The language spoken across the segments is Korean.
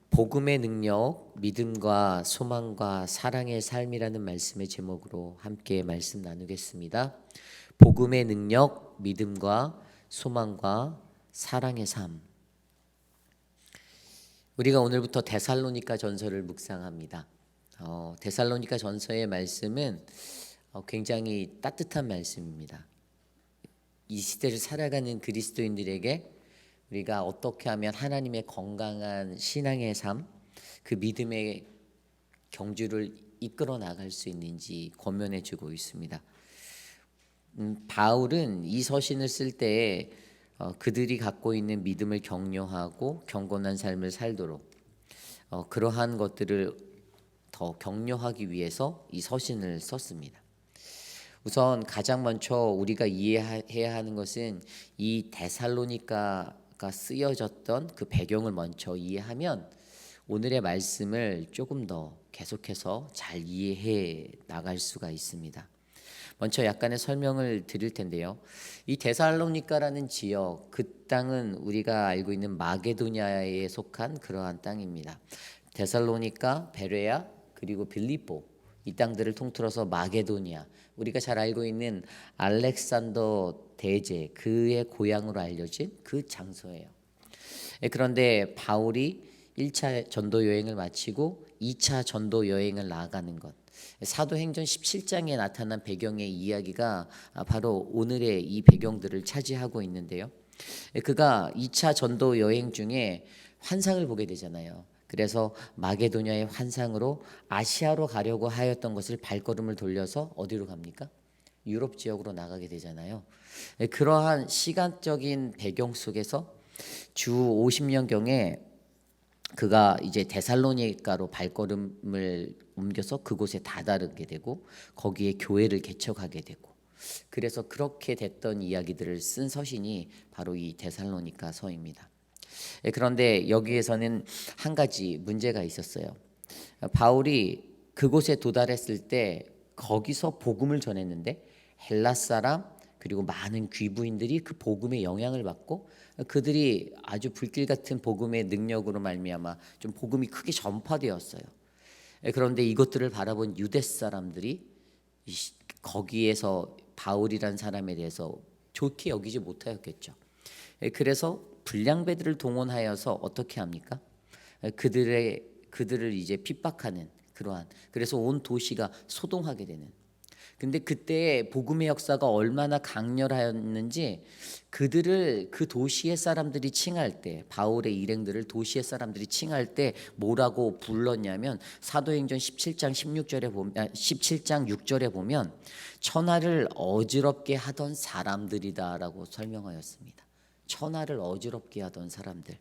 복음의 능력, 믿음과 소망과 사랑의 삶이라는 말씀의 제목으로 함께 말씀 나누겠습니다. 복음의 능력, 믿음과 소망과 사랑의 삶. 우리가 오늘부터 데살로니가 전서를 묵상합니다. 데살로니가 전서의 말씀은 굉장히 따뜻한 말씀입니다. 이 시대를 살아가는 그리스도인들에게 우리가 어떻게 하면 하나님의 건강한 신앙의 삶, 그 믿음의 경주를 이끌어 나갈 수 있는지 권면해 주고 있습니다. 바울은 이 서신을 쓸 때에 그들이 갖고 있는 믿음을 격려하고 경건한 삶을 살도록 그러한 것들을 더 격려하기 위해서 이 서신을 썼습니다. 우선 가장 먼저 우리가 이해해야 하는 것은 이 데살로니가가 쓰여졌던 그 배경을 먼저 이해하면 오늘의 말씀을 조금 더 계속해서 잘 이해해 나갈 수가 있습니다. 먼저 약간의 설명을 드릴 텐데요. 이 데살로니가라는 지역, 그 땅은 우리가 알고 있는 마게도냐에 속한 그러한 땅입니다. 데살로니가, 베레아, 그리고 빌립보, 이 땅들을 통틀어서 마게도니아, 우리가 잘 알고 있는 알렉산더 대제, 그의 고향으로 알려진 그 장소예요. 그런데 바울이 1차 전도 여행을 마치고 2차 전도 여행을 나아가는 것, 사도행전 17장에 나타난 배경의 이야기가 바로 오늘의 이 배경들을 차지하고 있는데요. 그가 2차 전도 여행 중에 환상을 보게 되잖아요. 그래서 마게도냐의 환상으로 아시아로 가려고 하였던 것을 발걸음을 돌려서 어디로 갑니까? 유럽 지역으로 나가게 되잖아요. 그러한 시간적인 배경 속에서 주 50년경에 그가 이제 데살로니가로 발걸음을 옮겨서 그곳에 다다르게 되고 거기에 교회를 개척하게 되고, 그래서 그렇게 됐던 이야기들을 쓴 서신이 바로 이 데살로니가서입니다. 그런데 여기에서는 한 가지 문제가 있었어요. 바울이 그곳에 도달했을 때 거기서 복음을 전했는데 헬라 사람 그리고 많은 귀부인들이 그 복음의 영향을 받고 그들이 아주 불길 같은 복음의 능력으로 말미암아 좀 복음이 크게 전파되었어요. 그런데 이것들을 바라본 유대 사람들이 거기에서 바울이란 사람에 대해서 좋게 여기지 못하였겠죠. 그래서 불량배들을 동원하여서 어떻게 합니까? 그들을 이제 핍박하는 그러한, 그래서 온 도시가 소동하게 되는. 근데 그때 복음의 역사가 얼마나 강렬하였는지 그들을 그 도시의 사람들이 칭할 때, 바울의 일행들을 도시의 사람들이 칭할 때 뭐라고 불렀냐면 사도행전 17장 16절에 보면 17장 6절에 보면 천하를 어지럽게 하던 사람들이다라고 설명하였습니다. 천하를 어지럽게 하던 사람들,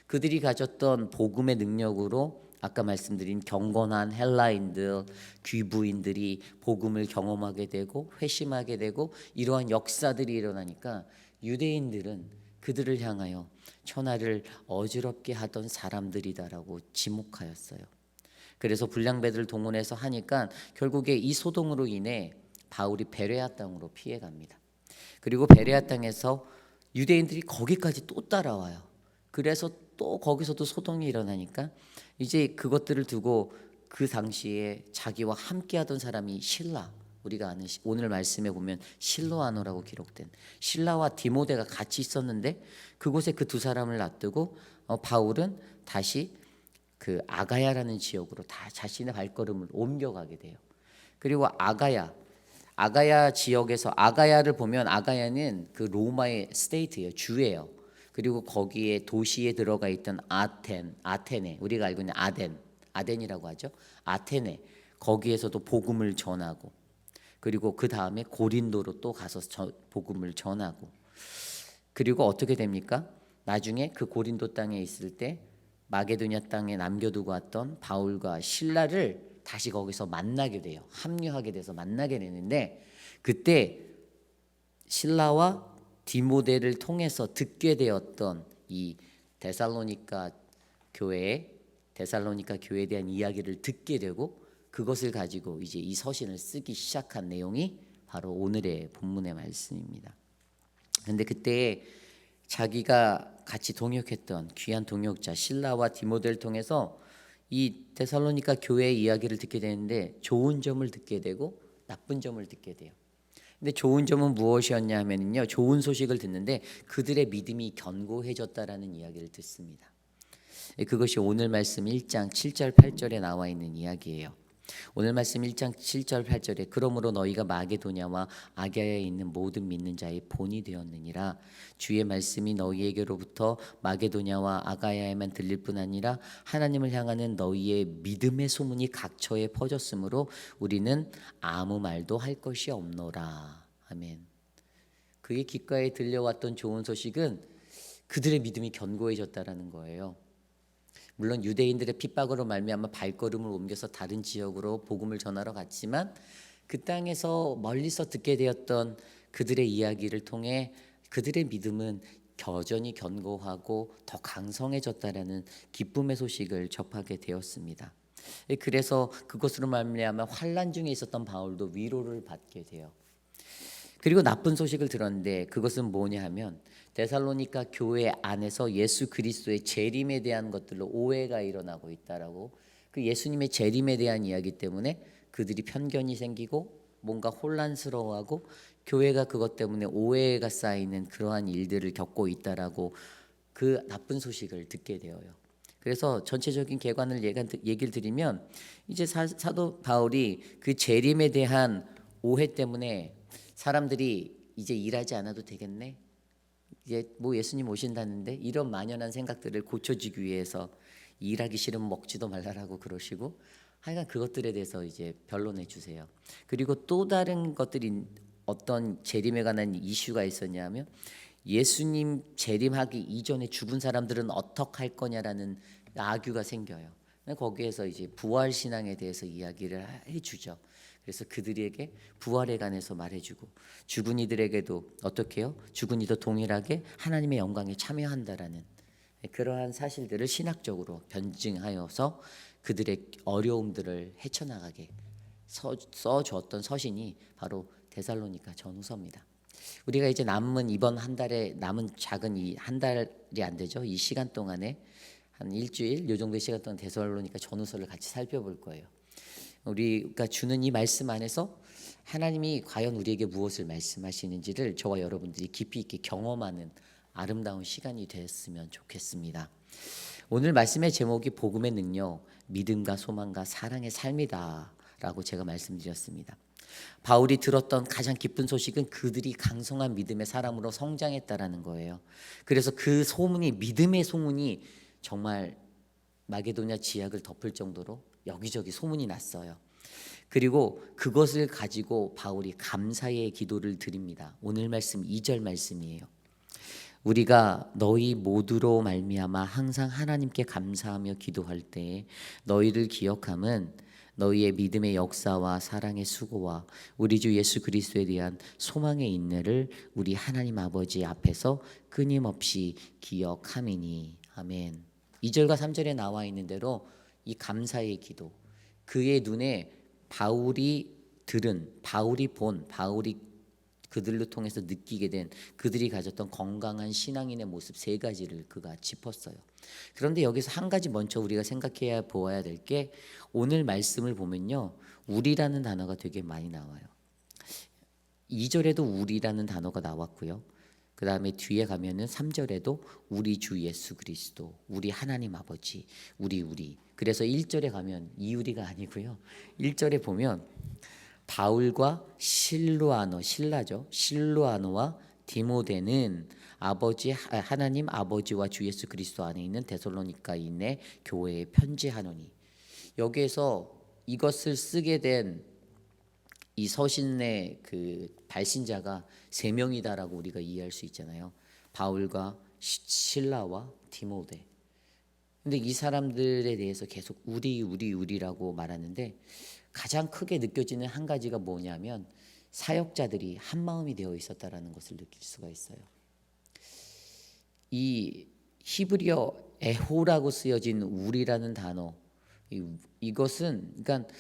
그들이 가졌던 복음의 능력으로 아까 말씀드린 경건한 헬라인들, 귀부인들이 복음을 경험하게 되고 회심하게 되고 이러한 역사들이 일어나니까 유대인들은 그들을 향하여 천하를 어지럽게 하던 사람들이다라고 지목하였어요. 그래서 불량배들을 동원해서 하니까 결국에 이 소동으로 인해 바울이 베레아 땅으로 피해갑니다. 그리고 베레아 땅에서 유대인들이 거기까지 또 따라와요. 그래서 또 거기서도 소동이 일어나니까 이제 그것들을 두고 그 당시에 자기와 함께하던 사람이 실라, 우리가 아는 오늘 말씀에 보면 실로아노라고 기록된 실라와 디모데가 같이 있었는데 그곳에 그 두 사람을 놔두고 바울은 다시 그 아가야라는 지역으로 다 자신의 발걸음을 옮겨가게 돼요. 그리고 아가야 지역에서, 아가야를 보면 아가야는 그 로마의 스테이트예요, 주예요. 그리고 거기에 도시에 들어가 있던 아테네, 우리가 알고 있는 아덴이라고 하죠. 아테네, 거기에서도 복음을 전하고, 그리고 그 다음에 고린도로 또 가서 복음을 전하고, 그리고 어떻게 됩니까? 나중에 그 고린도 땅에 있을 때 마게도냐 땅에 남겨두고 왔던 바울과 실라를 다시 거기서 만나게 돼요. 합류하게 돼서 만나게 되는데 그때 실라와 디모데를 통해서 듣게 되었던 이 데살로니가 교회에 대한 이야기를 듣게 되고 그것을 가지고 이제 이 서신을 쓰기 시작한 내용이 바로 오늘의 본문의 말씀입니다. 근데 그때 자기가 같이 동역했던 귀한 동역자 실라와 디모데를 통해서 이 데살로니가 교회의 이야기를 듣게 되는데 좋은 점을 듣게 되고 나쁜 점을 듣게 돼요. 근데 좋은 점은 무엇이었냐 하면요, 좋은 소식을 듣는데 그들의 믿음이 견고해졌다라는 이야기를 듣습니다. 그것이 오늘 말씀 1장 7절 8절에 나와 있는 이야기예요. 오늘 말씀 1장 7절 8절에 그러므로 너희가 마게도냐와 아가야에 있는 모든 믿는 자의 본이 되었느니라. 주의 말씀이 너희에게로부터 마게도냐와 아가야에만 들릴 뿐 아니라 하나님을 향하는 너희의 믿음의 소문이 각처에 퍼졌으므로 우리는 아무 말도 할 것이 없노라. 아멘. 그의 귓가에 들려왔던 좋은 소식은 그들의 믿음이 견고해졌다라는 거예요. 물론 유대인들의 핍박으로 말미암아 발걸음을 옮겨서 다른 지역으로 복음을 전하러 갔지만 그 땅에서 멀리서 듣게 되었던 그들의 이야기를 통해 그들의 믿음은 여전히 견고하고 더 강성해졌다라는 기쁨의 소식을 접하게 되었습니다. 그래서 그것으로 말미암아 환난 중에 있었던 바울도 위로를 받게 돼요. 그리고 나쁜 소식을 들었는데 그것은 뭐냐 하면 데살로니가 교회 안에서 예수 그리스도의 재림에 대한 것들로 오해가 일어나고 있다라고, 그 예수님의 재림에 대한 이야기 때문에 그들이 편견이 생기고 뭔가 혼란스러워하고 교회가 그것 때문에 오해가 쌓이는 그러한 일들을 겪고 있다라고 그 나쁜 소식을 듣게 되어요. 그래서 전체적인 개관을 얘기를 드리면 이제 사도 바울이 그 재림에 대한 오해 때문에 사람들이 이제 일하지 않아도 되겠네, 이제 뭐 예수님 오신다는데, 이런 만연한 생각들을 고쳐주기 위해서 일하기 싫으면 먹지도 말라라고 그러시고, 하여간 그것들에 대해서 이제 변론해 주세요. 그리고 또 다른 것들이 어떤 재림에 관한 이슈가 있었냐면 예수님 재림하기 이전에 죽은 사람들은 어떻게 할 거냐라는 아규가 생겨요. 거기에서 이제 부활 신앙에 대해서 이야기를 해주죠. 그래서 그들에게 부활에 관해서 말해주고 죽은 이들에게도 어떻게 해요? 죽은 이도 동일하게 하나님의 영광에 참여한다라는 그러한 사실들을 신학적으로 변증하여서 그들의 어려움들을 헤쳐나가게 써주었던 서신이 바로 데살로니가 전후서입니다. 우리가 이제 남은 이번 한 달에 남은 작은 이 한 달이 안 되죠. 이 시간 동안에 한 일주일 요 정도의 시간 동안 데살로니가 전후서를 같이 살펴볼 거예요. 우리가 주는 이 말씀 안에서 하나님이 과연 우리에게 무엇을 말씀하시는지를 저와 여러분들이 깊이 있게 경험하는 아름다운 시간이 됐으면 좋겠습니다. 오늘 말씀의 제목이 복음의 능력, 믿음과 소망과 사랑의 삶이다 라고 제가 말씀드렸습니다. 바울이 들었던 가장 기쁜 소식은 그들이 강성한 믿음의 사람으로 성장했다라는 거예요. 그래서 그 소문이, 믿음의 소문이 정말 마게도냐 지역을 덮을 정도로 여기저기 소문이 났어요. 그리고 그것을 가지고 바울이 감사의 기도를 드립니다. 오늘 말씀 2절 말씀이에요. 우리가 너희 모두로 말미암아 항상 하나님께 감사하며 기도할 때 너희를 기억함은 너희의 믿음의 역사와 사랑의 수고와 우리 주 예수 그리스도에 대한 소망의 인내를 우리 하나님 아버지 앞에서 끊임없이 기억함이니. 아멘. 2절과 3절에 나와 있는 대로 이 감사의 기도, 그의 눈에 바울이 들은, 바울이 본, 바울이 그들로 통해서 느끼게 된 그들이 가졌던 건강한 신앙인의 모습 세 가지를 그가 짚었어요. 그런데 여기서 한 가지 먼저 우리가 생각해야 보아야 될 게, 오늘 말씀을 보면요, 우리라는 단어가 되게 많이 나와요. 2절에도 우리라는 단어가 나왔고요. 그 다음에 뒤에 가면은 3절에도 우리 주 예수 그리스도, 우리 하나님 아버지, 우리. 그래서 1절에 가면 이 우리가 아니고요. 1절에 보면 바울과 실라죠. 실루아노와 디모데는 아버지 하나님 아버지와 주 예수 그리스도 안에 있는 데살로니가인의 교회에 편지하노니. 여기에서 이것을 쓰게 된 이 서신의 그 발신자가 세 명이다라고 우리가 이해할 수 있잖아요. 바울과 실라와 디모데. 근데 이 사람들에 대해서 계속 우리라고 말하는데 가장 크게 느껴지는 한 가지가 뭐냐면 사역자들이 한 마음이 되어 있었다라는 것을 느낄 수가 있어요. 이 히브리어 에호라고 쓰여진 우리라는 단어, 이것은 그러니까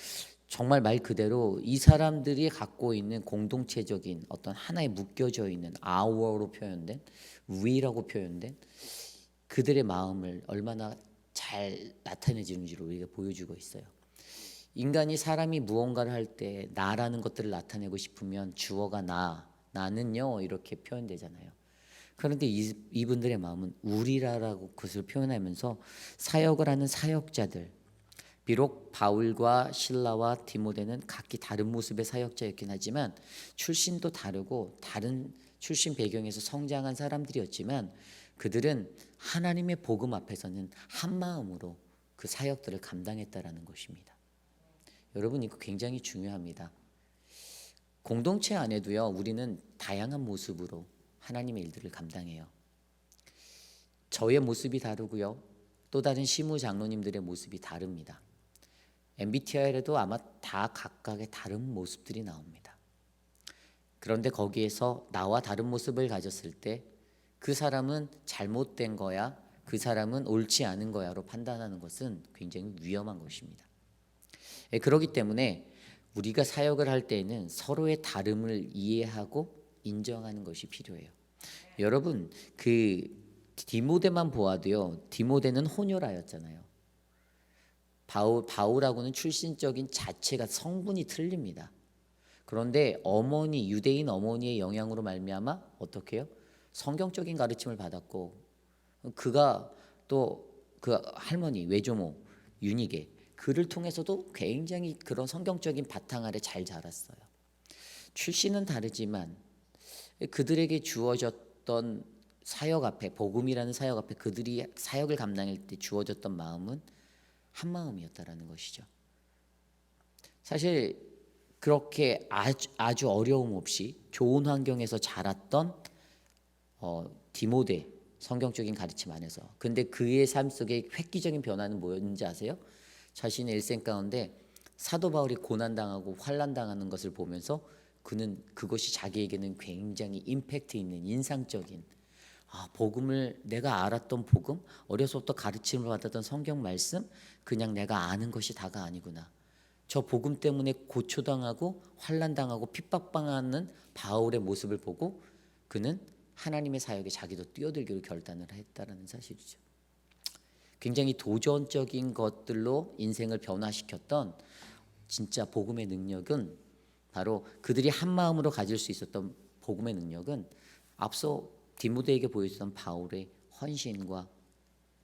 정말 말 그대로 이 사람들이 갖고 있는 공동체적인 어떤 하나에 묶여져 있는 our로 표현된, we라고 표현된 그들의 마음을 얼마나 잘 나타내주는지를 우리가 보여주고 있어요. 인간이 사람이 무언가를 할 때 나라는 것들을 나타내고 싶으면 주어가 나는요 이렇게 표현되잖아요. 그런데 이분들의 마음은 우리라라고 그것을 표현하면서 사역을 하는 사역자들, 비록 바울과 실라와 디모데는 각기 다른 모습의 사역자였긴 하지만 출신도 다르고 다른 출신 배경에서 성장한 사람들이었지만 그들은 하나님의 복음 앞에서는 한 마음으로 그 사역들을 감당했다라는 것입니다. 여러분 이거 굉장히 중요합니다. 공동체 안에도요 우리는 다양한 모습으로 하나님의 일들을 감당해요. 저의 모습이 다르고요 또 다른 시무 장로님들의 모습이 다릅니다. MBTI에도 아마 다 각각의 다른 모습들이 나옵니다. 그런데 거기에서 나와 다른 모습을 가졌을 때 그 사람은 잘못된 거야, 그 사람은 옳지 않은 거야로 판단하는 것은 굉장히 위험한 것입니다. 그렇기 때문에 우리가 사역을 할 때에는 서로의 다름을 이해하고 인정하는 것이 필요해요. 여러분 그 디모데만 보아도요 디모데는 혼혈아였잖아요. 바울하고는 출신적인 자체가 성분이 틀립니다. 그런데 어머니 유대인 어머니의 영향으로 말미암아 어떻게 해요? 성경적인 가르침을 받았고 그가 또 그 할머니 외조모 유니게 그를 통해서도 굉장히 그런 성경적인 바탕 아래 잘 자랐어요. 출신은 다르지만 그들에게 주어졌던 사역 앞에 복음이라는 사역 앞에 그들이 사역을 감당할 때 주어졌던 마음은 한 마음이었다라는 것이죠. 사실 그렇게 아주 어려움 없이 좋은 환경에서 자랐던 디모데 성경적인 가르침 안에서 근데 그의 삶 속에 획기적인 변화는 뭐였는지 아세요? 자신의 일생 가운데 사도 바울이 고난당하고 환난당하는 것을 보면서 그는 그것이 자기에게는 굉장히 임팩트 있는 인상적인 복음을 내가 알았던 복음 어려서부터 가르침을 받았던 성경 말씀 그냥 내가 아는 것이 다가 아니구나. 저 복음 때문에 고초당하고 환난당하고 핍박당하는 바울의 모습을 보고 그는 하나님의 사역에 자기도 뛰어들기로 결단을 했다라는 사실이죠. 굉장히 도전적인 것들로 인생을 변화시켰던 진짜 복음의 능력은 바로 그들이 한 마음으로 가질 수 있었던 복음의 능력은 앞서 디모데에게 보여주던 바울의 헌신과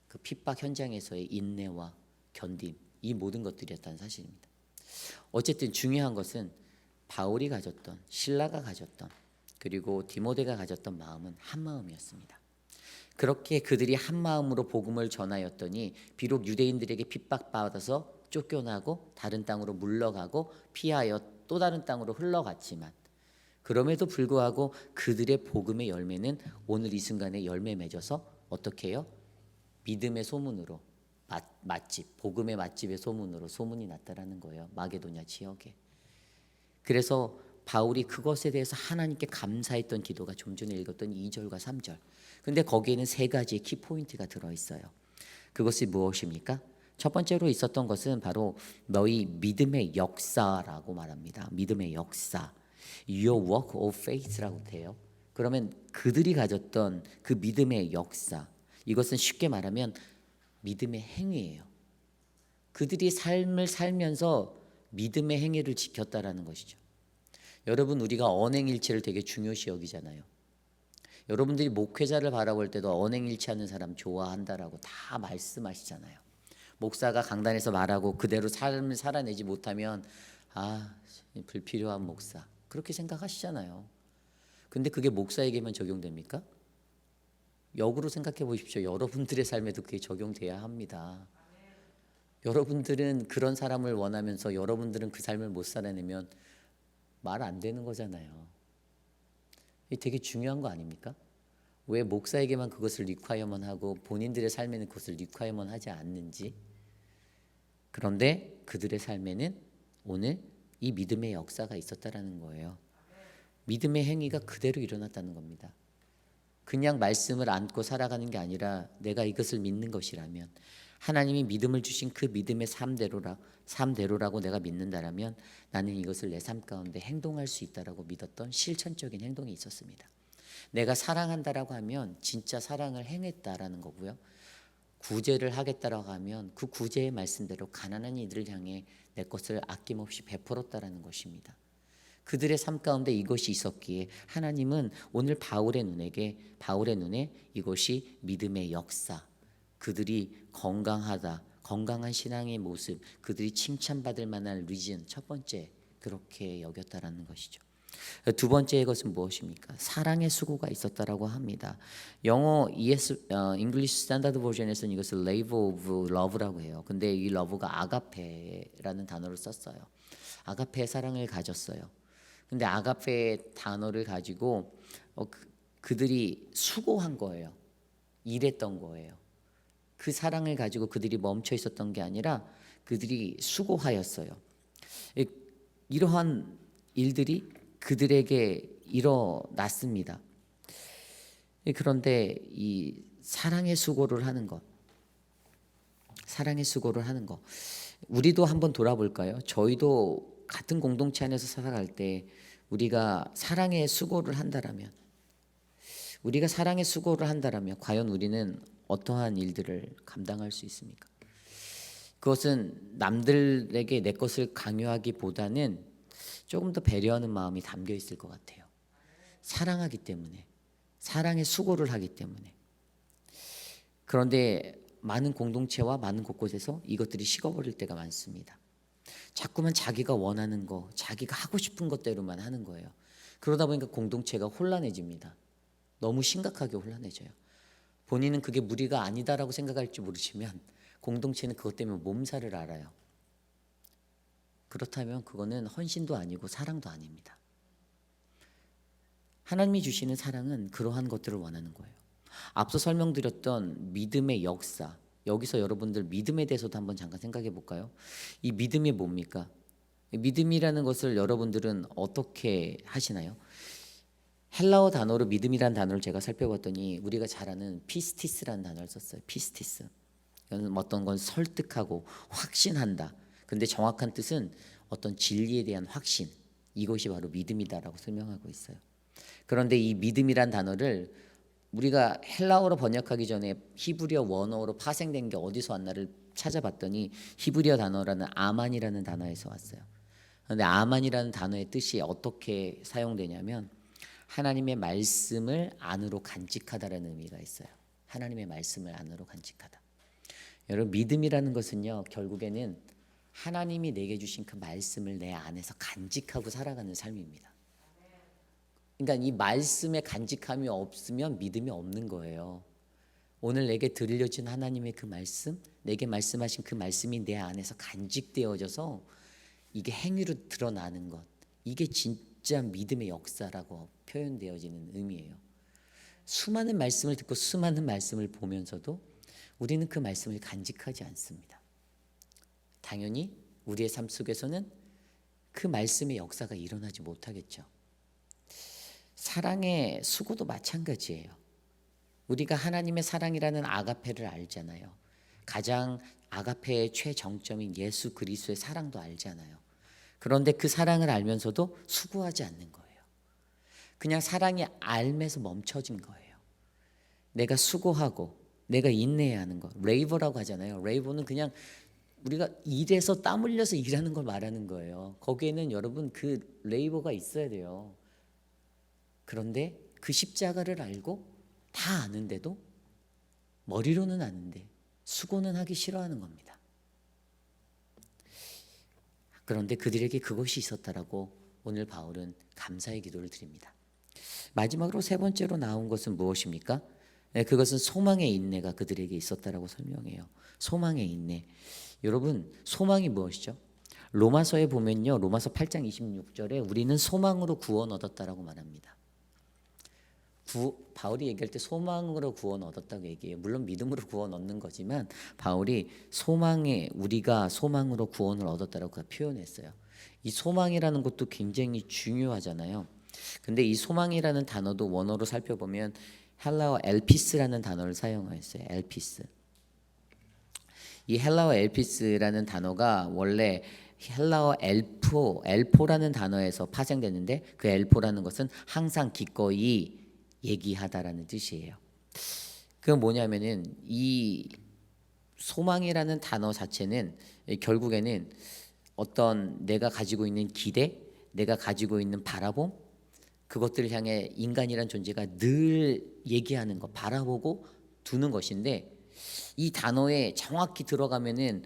그 핍박 현장에서의 인내와 견딤 이 모든 것들이었다는 사실입니다. 어쨌든 중요한 것은 바울이 가졌던 실라가 가졌던 그리고 디모데가 가졌던 마음은 한 마음이었습니다. 그렇게 그들이 한 마음으로 복음을 전하였더니 비록 유대인들에게 핍박받아서 쫓겨나고 다른 땅으로 물러가고 피하여 또 다른 땅으로 흘러갔지만 그럼에도 불구하고 그들의 복음의 열매는 오늘 이 순간에 열매 맺어서 어떻게 해요? 믿음의 소문으로 맛집, 복음의 맛집의 소문으로 소문이 났다라는 거예요. 마게도냐 지역에. 그래서 바울이 그것에 대해서 하나님께 감사했던 기도가 좀 전에 읽었던 2절과 3절. 근데 거기에는 세 가지의 키포인트가 들어있어요. 그것이 무엇입니까? 첫 번째로 있었던 것은 바로 너희 믿음의 역사라고 말합니다. 믿음의 역사. Your work of faith라고 돼요. 그러면 그들이 가졌던 그 믿음의 역사. 이것은 쉽게 말하면 믿음의 행위예요. 그들이 삶을 살면서 믿음의 행위를 지켰다라는 것이죠. 여러분 우리가 언행일치를 되게 중요시 여기잖아요. 여러분들이 목회자를 바라볼 때도 언행일치하는 사람 좋아한다라고 다 말씀하시잖아요. 목사가 강단에서 말하고 그대로 삶을 살아내지 못하면 불필요한 목사 그렇게 생각하시잖아요. 근데 그게 목사에게만 적용됩니까? 역으로 생각해 보십시오. 여러분들의 삶에도 그게 적용돼야 합니다. 여러분들은 그런 사람을 원하면서 여러분들은 그 삶을 못 살아내면 말 안 되는 거잖아요. 이게 되게 중요한 거 아닙니까? 왜 목사에게만 그것을 리콰이어먼 하고 본인들의 삶에는 그것을 리콰이어먼 하지 않는지. 그런데 그들의 삶에는 오늘 이 믿음의 역사가 있었다라는 거예요. 믿음의 행위가 그대로 일어났다는 겁니다. 그냥 말씀을 안고 살아가는 게 아니라 내가 이것을 믿는 것이라면 하나님이 믿음을 주신 그 믿음의 삶대로라고 내가 믿는다라면 나는 이것을 내 삶 가운데 행동할 수 있다라고 믿었던 실천적인 행동이 있었습니다. 내가 사랑한다라고 하면 진짜 사랑을 행했다라는 거고요. 구제를 하겠다라고 하면 그 구제의 말씀대로 가난한 이들을 향해 내 것을 아낌없이 베풀었다라는 것입니다. 그들의 삶 가운데 이것이 있었기에 하나님은 오늘 바울의 눈에 이것이 믿음의 역사, 그들이 건강한 신앙의 모습, 그들이 칭찬받을 만한 리즌, 첫 번째 그렇게 여겼다라는 것이죠. 두 번째 것은 무엇입니까? 사랑의 수고가 있었다라고 합니다. 영어 English Standard Version에서는 이것을 labor of love라고 해요. 근데 이 love가 아가페라는 단어를 썼어요. 아가페의 사랑을 가졌어요. 근데 아가페의 단어를 가지고 그들이 수고한 거예요. 일했던 거예요. 그 사랑을 가지고 그들이 멈춰 있었던 게 아니라 그들이 수고하였어요. 이러한 일들이 그들에게 일어났습니다. 그런데 이 사랑의 수고를 하는 것, 우리도 한번 돌아볼까요? 저희도 같은 공동체 안에서 살아갈 때 우리가 사랑의 수고를 한다라면 과연 우리는 어떠한 일들을 감당할 수 있습니까? 그것은 남들에게 내 것을 강요하기보다는 조금 더 배려하는 마음이 담겨 있을 것 같아요. 사랑하기 때문에, 사랑의 수고를 하기 때문에. 그런데 많은 공동체와 많은 곳곳에서 이것들이 식어버릴 때가 많습니다. 자꾸만 자기가 원하는 거, 자기가 하고 싶은 것대로만 하는 거예요. 그러다 보니까 공동체가 혼란해집니다. 너무 심각하게 혼란해져요. 본인은 그게 무리가 아니다라고 생각할지 모르지만 공동체는 그것 때문에 몸살을 앓아요. 그렇다면 그거는 헌신도 아니고 사랑도 아닙니다. 하나님이 주시는 사랑은 그러한 것들을 원하는 거예요. 앞서 설명드렸던 믿음의 역사, 여기서 여러분들 믿음에 대해서도 한번 잠깐 생각해 볼까요? 이 믿음이 뭡니까? 믿음이라는 것을 여러분들은 어떻게 하시나요? 헬라어 단어로 믿음이라는 단어를 제가 살펴봤더니 우리가 잘 아는 피스티스라는 단어를 썼어요. 피스티스. 이건 어떤 건 설득하고 확신한다. 근데 정확한 뜻은 어떤 진리에 대한 확신. 이것이 바로 믿음이다라고 설명하고 있어요. 그런데 이 믿음이란 단어를 우리가 헬라어로 번역하기 전에 히브리어 원어로 파생된 게 어디서 왔나를 찾아봤더니 히브리어 단어라는 아만이라는 단어에서 왔어요. 그런데 아만이라는 단어의 뜻이 어떻게 사용되냐면 하나님의 말씀을 안으로 간직하다라는 의미가 있어요. 하나님의 말씀을 안으로 간직하다. 여러분 믿음이라는 것은요 결국에는 하나님이 내게 주신 그 말씀을 내 안에서 간직하고 살아가는 삶입니다. 그러니까 이 말씀에 간직함이 없으면 믿음이 없는 거예요. 오늘 내게 들려진 하나님의 그 말씀, 내게 말씀하신 그 말씀이 내 안에서 간직되어져서 이게 행위로 드러나는 것, 이게 진짜 믿음의 역사라고 표현되어지는 의미예요. 수많은 말씀을 듣고 수많은 말씀을 보면서도 우리는 그 말씀을 간직하지 않습니다. 당연히 우리의 삶 속에서는 그 말씀의 역사가 일어나지 못하겠죠. 사랑의 수고도 마찬가지예요. 우리가 하나님의 사랑이라는 아가페를 알잖아요. 가장 아가페의 최정점인 예수 그리스도의 사랑도 알잖아요. 그런데 그 사랑을 알면서도 수고하지 않는 거예요. 그냥 사랑이 알면서 멈춰진 거예요. 내가 수고하고 내가 인내해야 하는 거. 레이버라고 하잖아요. 레이버는 그냥 우리가 일해서 땀 흘려서 일하는 걸 말하는 거예요. 거기에는 여러분 그 레이버가 있어야 돼요. 그런데 그 십자가를 알고 다 아는데도 머리로는 아는데 수고는 하기 싫어하는 겁니다. 그런데 그들에게 그것이 있었다라고 오늘 바울은 감사의 기도를 드립니다. 마지막으로 세 번째로 나온 것은 무엇입니까? 그것은 소망의 인내가 그들에게 있었다라고 설명해요. 소망의 인내. 여러분 소망이 무엇이죠? 로마서에 보면요. 로마서 8장 26절에 우리는 소망으로 구원 얻었다라고 말합니다. 바울이 얘기할 때 소망으로 구원 얻었다고 얘기해요. 물론 믿음으로 구원 얻는 거지만 바울이 우리가 소망으로 구원을 얻었다라고 표현했어요. 이 소망이라는 것도 굉장히 중요하잖아요. 근데 이 소망이라는 단어도 원어로 살펴보면 헬라어 엘피스라는 단어를 사용했어요. 엘피스. 이 헬라어 엘피스라는 단어가 원래 헬라어 엘포라는 단어에서 파생됐는데 그 엘포라는 것은 항상 기꺼이 얘기하다라는 뜻이에요. 그건 뭐냐면은 이 소망이라는 단어 자체는 결국에는 어떤 내가 가지고 있는 기대, 내가 가지고 있는 바라봄, 그것들을 향해 인간이란 존재가 늘 얘기하는 것, 바라보고 두는 것인데, 이 단어에 정확히 들어가면은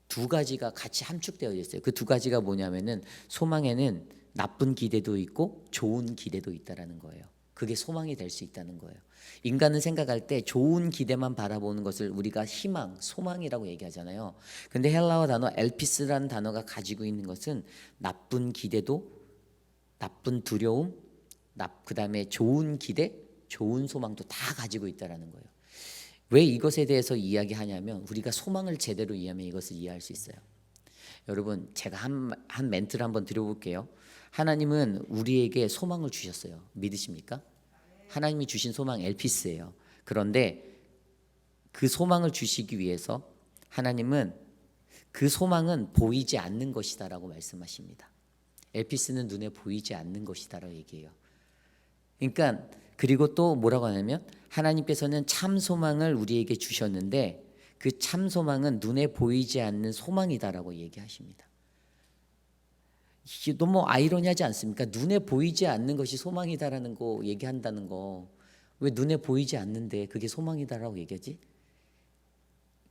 두 가지가 같이 함축되어 있어요. 그 두 가지가 뭐냐면은 소망에는 나쁜 기대도 있고 좋은 기대도 있다라는 거예요. 그게 소망이 될 수 있다는 거예요. 인간은 생각할 때 좋은 기대만 바라보는 것을 우리가 희망, 소망이라고 얘기하잖아요. 근데 헬라어 단어 엘피스라는 단어가 가지고 있는 것은 나쁜 기대도, 나쁜 두려움, 그다음에 좋은 기대, 좋은 소망도 다 가지고 있다라는 거예요. 왜 이것에 대해서 이야기하냐면 우리가 소망을 제대로 이해하면 이것을 이해할 수 있어요. 여러분, 제가 한 멘트를 한번 드려볼게요. 하나님은 우리에게 소망을 주셨어요. 믿으십니까? 하나님이 주신 소망 엘피스예요. 그런데 그 소망을 주시기 위해서 하나님은 그 소망은 보이지 않는 것이다라고 말씀하십니다. 엘피스는 눈에 보이지 않는 것이다라고 얘기해요. 그러니까 그리고 또 뭐라고 하냐면 하나님께서는 참 소망을 우리에게 주셨는데 그 참 소망은 눈에 보이지 않는 소망이다라고 얘기하십니다. 이게 너무 아이러니하지 않습니까? 눈에 보이지 않는 것이 소망이다라는 거 얘기한다는 거, 왜 눈에 보이지 않는데 그게 소망이다라고 얘기하지?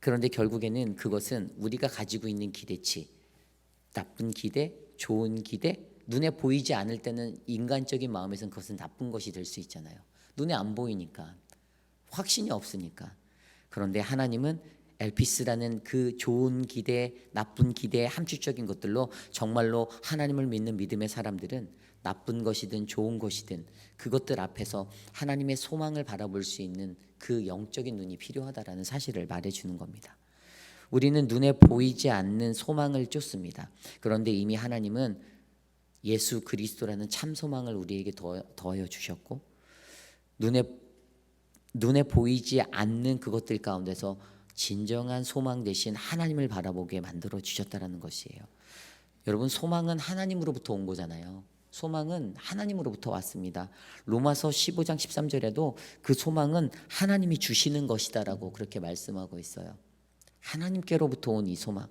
그런데 결국에는 그것은 우리가 가지고 있는 기대치, 나쁜 기대, 좋은 기대, 눈에 보이지 않을 때는 인간적인 마음에서는 그것은 나쁜 것이 될 수 있잖아요. 눈에 안 보이니까, 확신이 없으니까. 그런데 하나님은 엘피스라는 그 좋은 기대, 나쁜 기대의 함축적인 것들로 정말로 하나님을 믿는 믿음의 사람들은 나쁜 것이든 좋은 것이든 그것들 앞에서 하나님의 소망을 바라볼 수 있는 그 영적인 눈이 필요하다라는 사실을 말해주는 겁니다. 우리는 눈에 보이지 않는 소망을 쫓습니다. 그런데 이미 하나님은 예수 그리스도라는 참 소망을 우리에게 더하여 주셨고 눈에 보이지 않는 그것들 가운데서 진정한 소망 대신 하나님을 바라보게 만들어 주셨다라는 것이에요. 여러분, 소망은 하나님으로부터 온 거잖아요. 소망은 하나님으로부터 왔습니다. 로마서 15장 13절에도 그 소망은 하나님이 주시는 것이다라고 그렇게 말씀하고 있어요. 하나님께로부터 온 이 소망.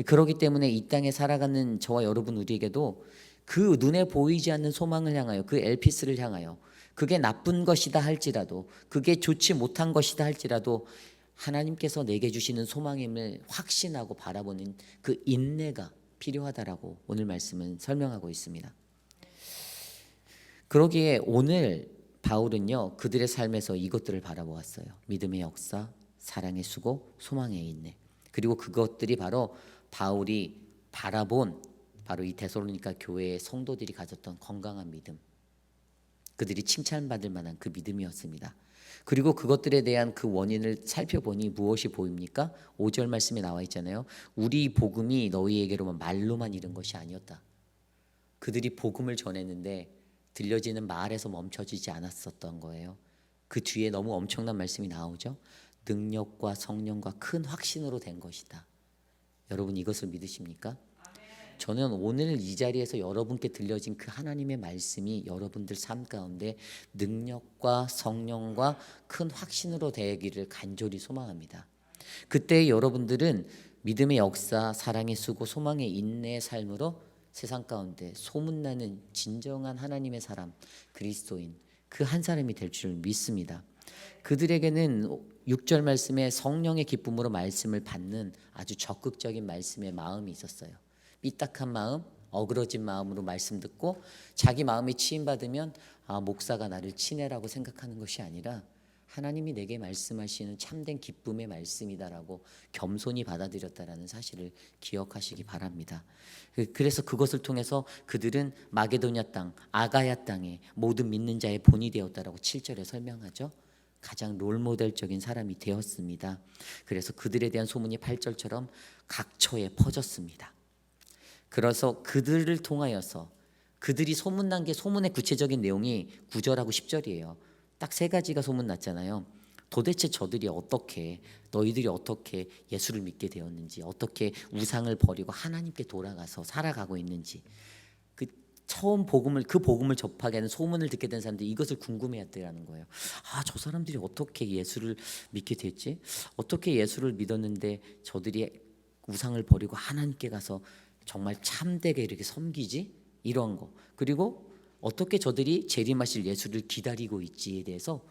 그렇기 때문에 이 땅에 살아가는 저와 여러분 우리에게도 그 눈에 보이지 않는 소망을 향하여, 그 엘피스를 향하여, 그게 나쁜 것이다 할지라도, 그게 좋지 못한 것이다 할지라도 하나님께서 내게 주시는 소망임을 확신하고 바라보는 그 인내가 필요하다라고 오늘 말씀은 설명하고 있습니다. 그러기에 오늘 바울은요, 그들의 삶에서 이것들을 바라보았어요. 믿음의 역사, 사랑의 수고, 소망의 인내. 그리고 그것들이 바로 바울이 바라본 바로 이 데살로니가 교회의 성도들이 가졌던 건강한 믿음, 그들이 칭찬받을 만한 그 믿음이었습니다. 그리고 그것들에 대한 그 원인을 살펴보니 무엇이 보입니까? 5절 말씀에 나와 있잖아요. 우리 복음이 너희에게로만 말로만 이른 것이 아니었다. 그들이 복음을 전했는데 들려지는 말에서 멈춰지지 않았었던 거예요. 그 뒤에 너무 엄청난 말씀이 나오죠. 능력과 성령과 큰 확신으로 된 것이다. 여러분, 이것을 믿으십니까? 저는 오늘 이 자리에서 여러분께 들려진 그 하나님의 말씀이 여러분들 삶 가운데 능력과 성령과 큰 확신으로 되기를 간절히 소망합니다. 그때 여러분들은 믿음의 역사, 사랑의 수고, 소망의 인내의 삶으로 세상 가운데 소문나는 진정한 하나님의 사람, 그리스도인 그 한 사람이 될 줄 믿습니다. 그들에게는 6절 말씀에 성령의 기쁨으로 말씀을 받는 아주 적극적인 말씀의 마음이 있었어요. 삐딱한 마음, 어그러진 마음으로 말씀 듣고 자기 마음이 치임받으면 목사가 나를 치네라고 생각하는 것이 아니라 하나님이 내게 말씀하시는 참된 기쁨의 말씀이다라고 겸손히 받아들였다라는 사실을 기억하시기 바랍니다. 그래서 그것을 통해서 그들은 마게도냐 땅, 아가야 땅에 모든 믿는 자의 본이 되었다라고 7절에 설명하죠. 가장 롤모델적인 사람이 되었습니다. 그래서 그들에 대한 소문이 8절처럼 각처에 퍼졌습니다. 그래서 그들을 통하여서 그들이 소문난 게, 소문의 구체적인 내용이 9절하고 10절이에요. 딱 세 가지가 소문났잖아요. 도대체 너희들이 어떻게 예수를 믿게 되었는지, 어떻게 우상을 버리고 하나님께 돌아가서 살아가고 있는지, 그 복음을 접하게 하는 소문을 듣게 된 사람들이 이것을 궁금해했더라는 거예요. 저 사람들이 어떻게 예수를 믿게 됐지? 어떻게 예수를 믿었는데 저들이 우상을 버리고 하나님께 가서 정말 참되게 이렇게 섬기지? 이런 거. 그리고 어떻게 저들이 재림하실 예수를 기다리고 있지에 대해서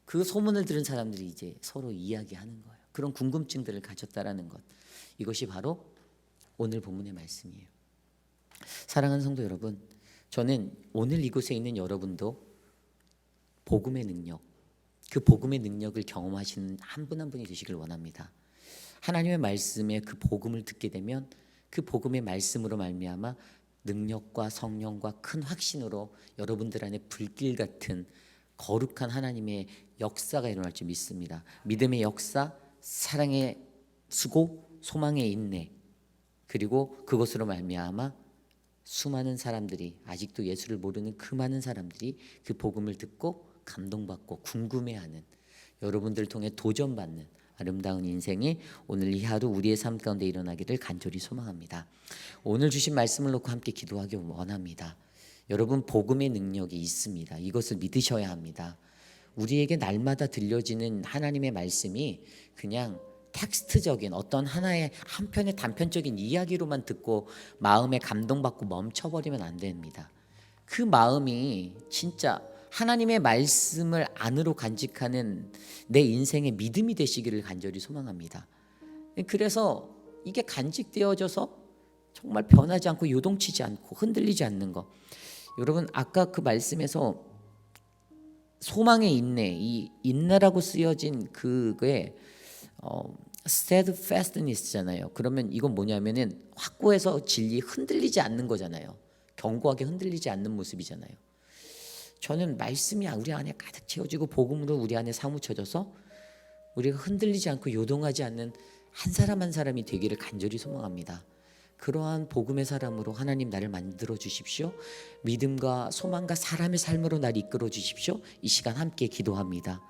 그 소문을 들은 사람들이 이제 서로 이야기하는 거예요. 그런 궁금증들을 가졌다라는 것. 이것이 바로 오늘 본문의 말씀이에요. 사랑하는 성도 여러분, 저는 오늘 이곳에 있는 여러분도 복음의 능력, 그 복음의 능력을 경험하시는 한 분 한 분이 되시길 원합니다. 하나님의 말씀에 그 복음을 듣게 되면 그 복음의 말씀으로 말미암아 능력과 성령과 큰 확신으로 여러분들 안에 불길 같은 거룩한 하나님의 역사가 일어날 줄 믿습니다. 믿음의 역사, 사랑의 수고, 소망의 인내, 그리고 그것으로 말미암아 수많은 사람들이, 아직도 예수를 모르는 그 많은 사람들이 그 복음을 듣고 감동받고 궁금해하는, 여러분들을 통해 도전받는 아름다운 인생이 오늘 이 하루 우리의 삶 가운데 일어나기를 간절히 소망합니다. 오늘 주신 말씀을 놓고 함께 기도하기 원합니다. 여러분, 복음의 능력이 있습니다. 이것을 믿으셔야 합니다. 우리에게 날마다 들려지는 하나님의 말씀이 그냥 텍스트적인 어떤 하나의 한편의 단편적인 이야기로만 듣고 마음에 감동받고 멈춰버리면 안 됩니다. 그 마음이 진짜 하나님의 말씀을 안으로 간직하는 내 인생의 믿음이 되시기를 간절히 소망합니다. 그래서 이게 간직되어져서 정말 변하지 않고 요동치지 않고 흔들리지 않는 것. 여러분, 아까 그 말씀에서 소망의 인내, 이 인내라고 쓰여진 그게 steadfastness잖아요. 그러면 이건 뭐냐면은 확고해서 진리 흔들리지 않는 거잖아요. 견고하게 흔들리지 않는 모습이잖아요. 저는 말씀이 우리 안에 가득 채워지고 복음으로 우리 안에 사무쳐져서 우리가 흔들리지 않고 요동하지 않는 한 사람 한 사람이 되기를 간절히 소망합니다. 그러한 복음의 사람으로 하나님 나를 만들어 주십시오. 믿음과 소망과 사람의 삶으로 나를 이끌어 주십시오. 이 시간 함께 기도합니다.